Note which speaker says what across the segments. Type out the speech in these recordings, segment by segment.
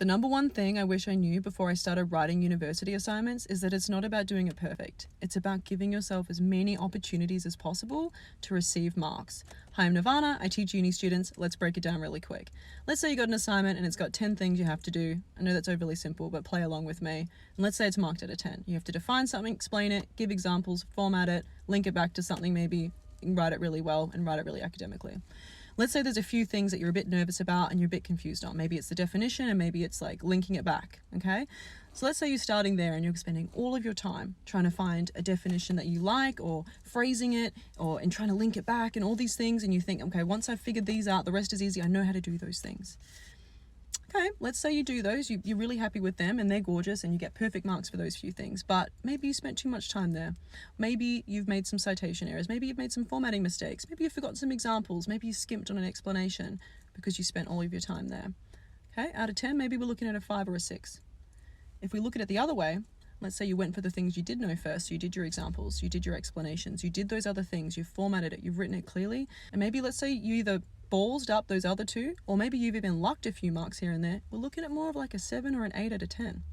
Speaker 1: The number one thing I wish I knew before I started writing university assignments is that it's not about doing it perfect. It's about giving yourself as many opportunities as possible to receive marks. Hi, I'm Nirvana. I teach uni students. Let's break it down really quick. Let's say you got an assignment and it's got 10 things you have to do. I know that's overly simple, but play along with me. And let's say it's marked out of 10. You have to define something, explain it, give examples, format it, link it back to something maybe, write it really well, and write it really academically. Let's say there's a few things that you're a bit nervous about and you're a bit confused on. Maybe it's the definition and maybe it's like linking it back, okay? So let's say you're starting there and you're spending all of your time trying to find a definition that you like or phrasing it and trying to link it back and all these things, and you think, okay, once I've figured these out, the rest is easy. I know how to do those things. Okay, let's say you do those, you're really happy with them and they're gorgeous and you get perfect marks for those few things, but maybe you spent too much time there. Maybe you've made some citation errors, maybe you've made some formatting mistakes, maybe you've forgotten some examples, maybe you skimped on an explanation because you spent all of your time there. Okay, out of 10, maybe we're looking at a 5 or a 6. If we look at it the other way, let's say you went for the things you did know first, so you did your examples, you did your explanations, you did those other things, you've formatted it, you've written it clearly, and maybe let's say you either ballsed up those other two, or maybe you've even lucked a few marks here and there. We're looking at more of like a 7 or an 8 out of 10.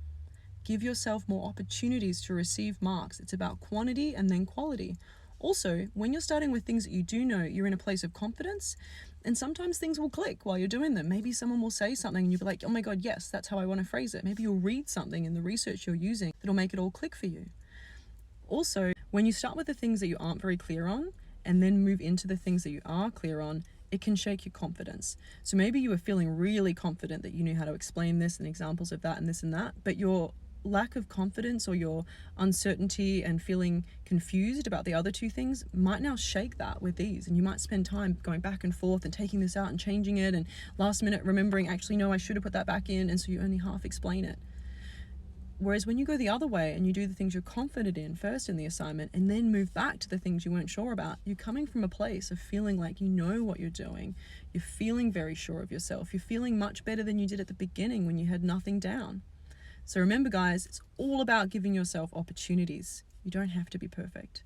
Speaker 1: Give yourself more opportunities to receive marks. It's about quantity and then quality. Also, when you're starting with things that you do know, you're in a place of confidence, and sometimes things will click while you're doing them. Maybe someone will say something and you'll be like, oh my God, yes, that's how I want to phrase it. Maybe you'll read something in the research you're using that'll make it all click for you. Also, when you start with the things that you aren't very clear on and then move into the things that you are clear on, it can shake your confidence. So maybe you were feeling really confident that you knew how to explain this and examples of that and this and that, but your lack of confidence or your uncertainty and feeling confused about the other two things might now shake that with these, and you might spend time going back and forth and taking this out and changing it, and last minute remembering, actually no, I should have put that back in, and so you only half explain it. Whereas when you go the other way and you do the things you're confident in first in the assignment and then move back to the things you weren't sure about, you're coming from a place of feeling like you know what you're doing. You're feeling very sure of yourself. You're feeling much better than you did at the beginning when you had nothing down. So remember, guys, it's all about giving yourself opportunities. You don't have to be perfect.